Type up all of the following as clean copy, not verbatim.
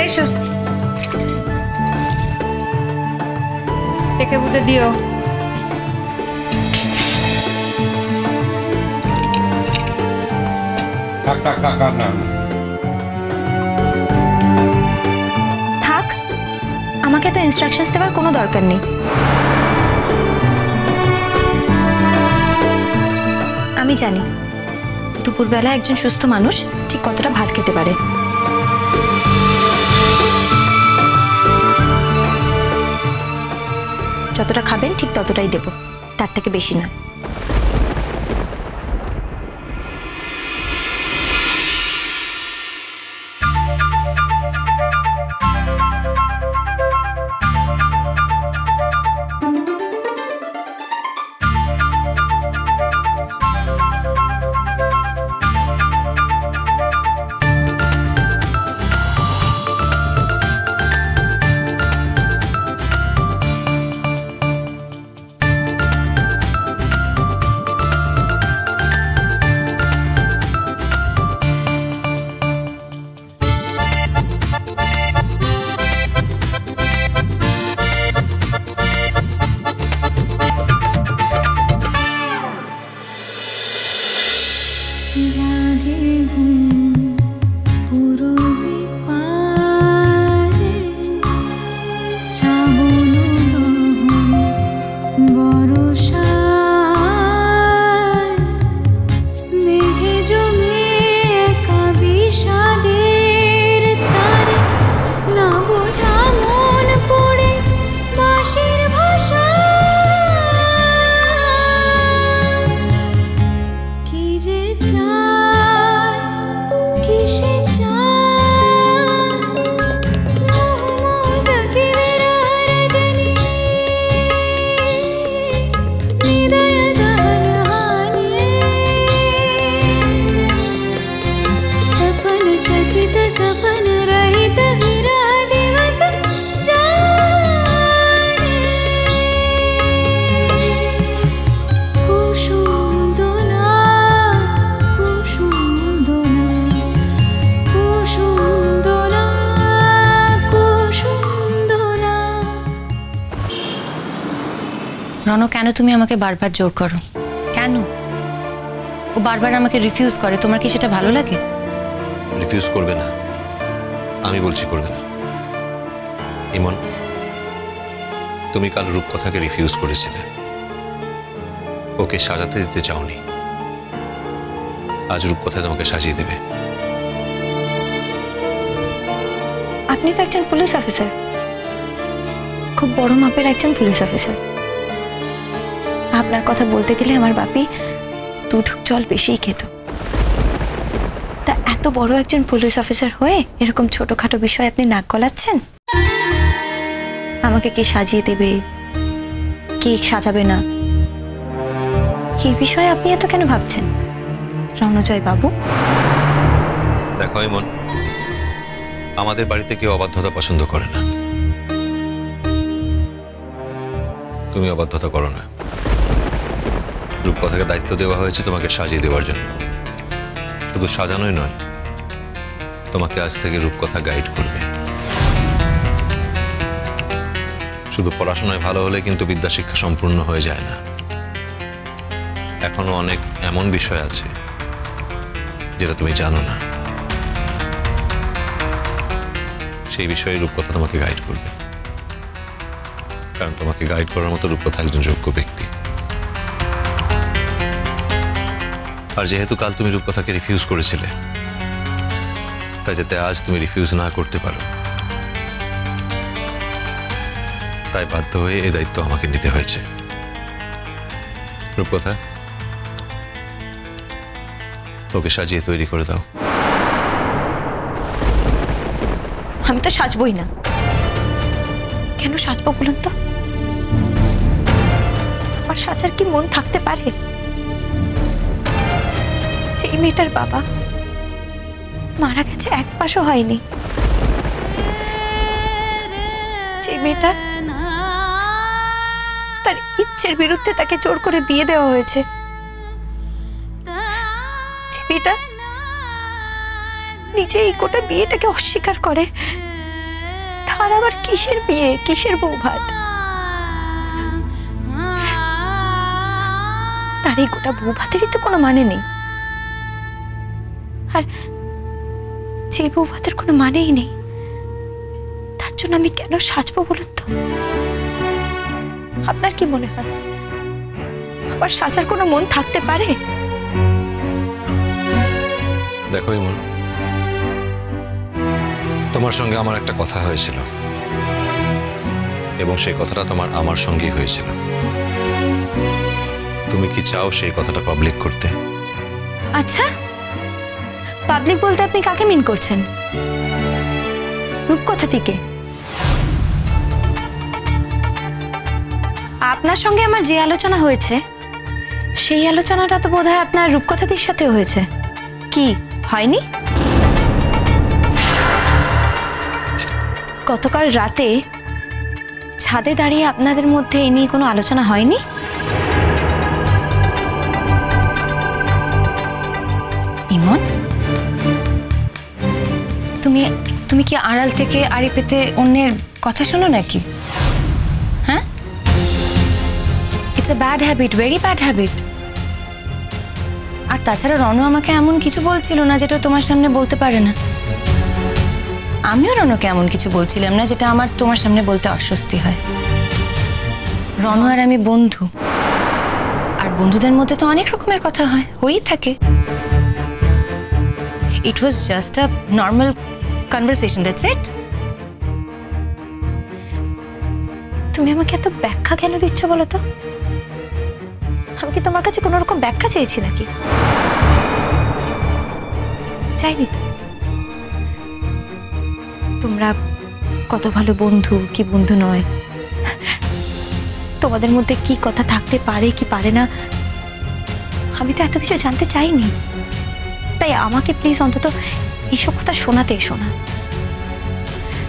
এসো, দেখে বুঝে দিও। থাক, আমাকে তো ইনস্ট্রাকশনস দেওয়ার কোনো দরকার নেই। আমি জানি দুপুরবেলা একজন সুস্থ মানুষ ঠিক কতটা ভাত খেতে পারে। যতটা খাবেন ঠিক ততটাই দেব, তার থেকে বেশি না। রণ, কেন তুমি আমাকে বারবার জোর করো? কেন? ও বারবার আমাকে রিফিউজ করে, তোমার কি সেটা ভালো লাগে? রিফিউজ করবে না, আমি বলছি করবে না। ইমন, তুমি কাল রূপকথাকে রিফিউজ করেছিলে, ওকে সাজাতে দিতে চাওনি। আজ রূপকথা তোমাকে সাজিয়ে দেবে। আপনি তো একজন পুলিশ অফিসার, খুব বড় মাপের একজন পুলিশ অফিসার। আপনার কথা বলতে গেলে আমার বাপি দু ঢুক জল বেশিই খেত। তা এত বড় একজন পুলিশ অফিসার হয়ে এরকম ছোটখাটো বিষয় আপনি নাক গলাচ্ছেন? আমাকে কে সাজিয়ে দেবে, কে সাজাবে না, কি বিষয়ে আপনি এত কেন ভাবছেন রণজয় বাবু? দেখো ইমন, আমাদের বাড়িতে কেউ অবাধ্যতা পছন্দ করে না। তুমি অবাধ্যতা করো না। রূপকথাকে দায়িত্ব দেওয়া হয়েছে তোমাকে সাজিয়ে দেওয়ার জন্য। শুধু সাজানোই নয়, তোমাকে আজ থেকে রূপকথা গাইড করবে। শুধু পড়াশোনায় ভালো হলে কিন্তু বিদ্যা শিক্ষা সম্পূর্ণ হয়ে যায় না। এখনো অনেক এমন বিষয় আছে যেটা তুমি জানো না, সেই বিষয়ে রূপকথা তোমাকে গাইড করবে। কারণ তোমাকে গাইড করার মতো রূপকথা একজন যোগ্য ব্যক্তি। আর যেহেতু কাল তুমি রূপকথাকে রিফিউজ করেছিলে, তাই যাতে আজ তুমি রিফিউজ না করতে পারো, তাই বাধ্য হয়ে এই দায়িত্ব আমাকে নিতে হয়েছে। রূপকথা, ওকে সাজিয়ে তৈরি করে দাও। আমি তো সাজবই না। কেন সাজবো বলুন তো? আমার সাজার কি মন থাকতে পারে? যে মেয়েটার বাবা মারা গেছে, এক মাসও হয়নি, যে মেয়েটা তার ইচ্ছের বিরুদ্ধে তাকে জোর করে বিয়ে দেওয়া হয়েছে, যে মেয়েটা নিজে এই গোটা বিয়েটাকে অস্বীকার করে, আর আবার কিসের বিয়ে, কিসের বউ ভাত? তার এই গোটা বউ ভাতেরই তো কোনো মানে নেই। আর যে বউ ভাতের কোনো মানেই নেই, তার জন্য আমি কেন সাজবো বলুন তো? আপনার কি মনে হয় আবার সাজার কোনো মন থাকতে পারে? দেখো ইমন, তোমার সঙ্গে আমার একটা কথা হয়েছিল এবং সেই কথাটা তোমার আমার সঙ্গেই হয়েছিল। তুমি কি চাও সেই কথাটা পাবলিক করতে? আচ্ছা, পাবলিক বলতে আপনি কাকে মিন করছেন? রূপকথা থেকে? আপনার সঙ্গে আমার যে আলোচনা হয়েছে সেই আলোচনাটা তো বোধহয় আপনার রূপকথাতির সাথে হয়েছে, কি হয়নি? গতকাল রাতে ছাদে দাঁড়িয়ে আপনাদের মধ্যে এ নিয়ে কোনো আলোচনা হয়নি? ইমন, তুমি কি আড়াল থেকে আড়ি পেতে অন্যের কথা শোনো নাকি? হ্যাঁ, it's a bad habit, very bad habit. আর তাছাড়া রনু আমাকে এমন কিছু বলছিল না যেটা তোমার সামনে বলতে পারে না। আমিও রনুকে এমন কিছু বলছিলাম না যেটা আমার তোমার সামনে বলতে অস্বস্তি হয়। রনু আর আমি বন্ধু, আর বন্ধুদের মধ্যে তো অনেক রকমের কথা হয়, হয়েই থাকে। It was just a normal conversation, that's it. তুমি আমাকে এত ব্যাখ্যা কেন দিচ্ছ বলো তো? আমি কি তোমার কাছে কোনো রকম ব্যাখ্যা চেয়েছি নাকি? চাইনি তো। তোমরা কত ভালো বন্ধু কি বন্ধু নয়, তোমাদের মধ্যে কি কথা থাকতে পারে কি পারে না, আমি তো এত কিছু জানতে চাইনি। তাই আমাকে প্লিজ অন্তত এইসব কথা শোনাতে এসো না।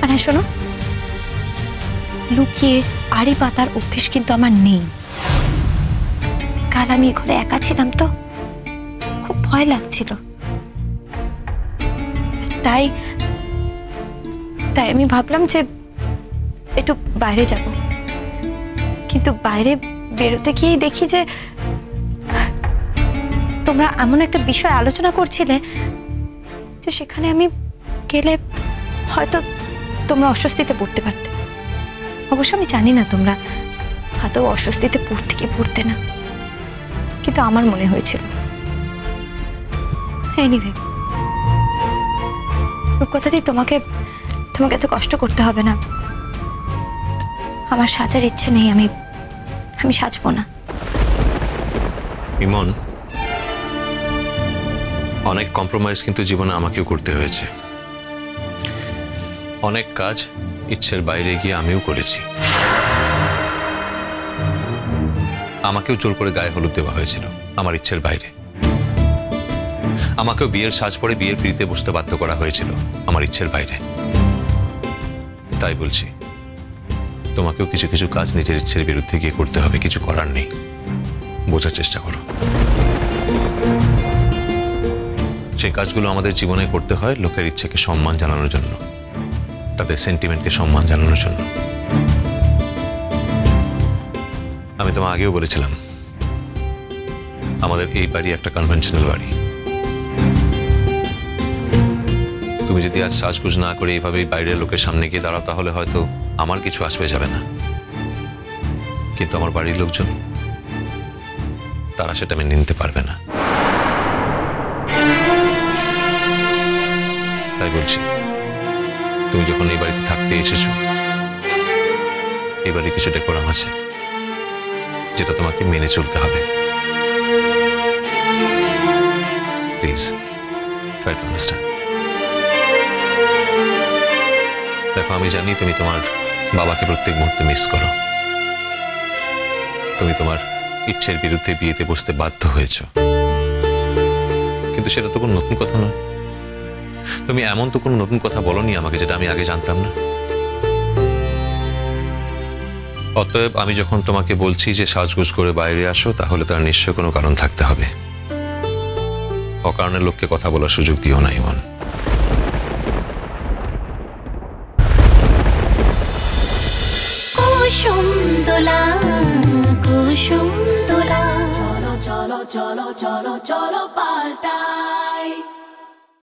আর হ্যাঁ শোনো, লুকিয়ে আড়ি পাতার অভ্যেস কিন্তু আমার নেই। কাল আমি ঘরে একা ছিলাম তো খুব ভয় লাগছিল, তাই আমি ভাবলাম যে একটু বাইরে যাব। কিন্তু বাইরে বেরোতে গিয়েই দেখি যে তোমরা এমন একটা বিষয় আলোচনা করছিলে যে সেখানে আমি গেলে হয়তো তোমরা অস্বস্তিতে পড়তে পারতে। অবশ্য আমি জানি না তোমরা হয়তো অস্বস্তিতে পড়তে কি পড়তে না, কিন্তু আমার মনে হয়েছিল। এনিওয়ে, রূপকথাতেই তোমাকে এত কষ্ট করতে হবে না। আমার সাজার ইচ্ছে নেই, আমি সাজবো না। ইমন, অনেক কম্প্রোমাইজ কিন্তু জীবনে আমাকেও করতে হয়েছে। অনেক কাজ ইচ্ছের বাইরে গিয়ে আমিও করেছি। আমাকেও জোর করে গায়ে হলুদ দেওয়া হয়েছিল আমার ইচ্ছের বাইরে। আমাকেও বিয়ের সাজ পরে বিয়ের পিড়িতে বসতে বাধ্য করা হয়েছিল আমার ইচ্ছের বাইরে। তাই বলছি, তোমাকেও কিছু কিছু কাজ নিজের ইচ্ছের বিরুদ্ধে গিয়ে করতে হবে, কিছু করার নেই। বোঝার চেষ্টা করো। সেই কাজগুলো আমাদের জীবনে করতে হয় লোকের ইচ্ছেকে সম্মান জানানোর জন্য, তাদের সেন্টিমেন্টকে সম্মান জানানোর জন্য। আমি তোমাকে আগেও বলেছিলাম আমাদের এই বাড়ি একটা কনভেনশনাল বাড়ি। তুমি যদি আজ সাজগুজ না করে এইভাবেই বাইরের লোকের সামনে গিয়ে দাঁড়াও তাহলে হয়তো আমার কিছু আসবে যাবে না, কিন্তু আমার বাড়ির লোকজন তারা সেটা মেনে নিতে পারবে না। তাই বলছি, তুমি যখন এই বাড়িতে থাকতে এসেছো, এই বাড়ির কিছু ডেকোরাম আছে যেটা তোমাকে মেনে চলতে হবে। Please try to understand. দেখো, আমি জানি তুমি তোমার বাবাকে প্রত্যেক মুহূর্তে মিস করো। তুমি তোমার ইচ্ছের বিরুদ্ধে বিয়েতে বসতে বাধ্য হয়েছো, কিন্তু সেটা তো কোনো নতুন কথা নয়। তুমি এমন তো কোনো নতুন কথা বলনি আমাকে যেটা আমি আগে জানতাম না। অতএব আমি যখন তোমাকে বলছি যে সাজগোজ করে বাইরে আসো, তাহলে তার নিশ্চয় কোনো কারণ থাকতে হবে। অকারণে লোককে কথা বলার সুযোগ দিও না ইমন। কুসুম দোলা কুসুম দোলা। চলো চলো চলো চলো চলো পাল্টাই।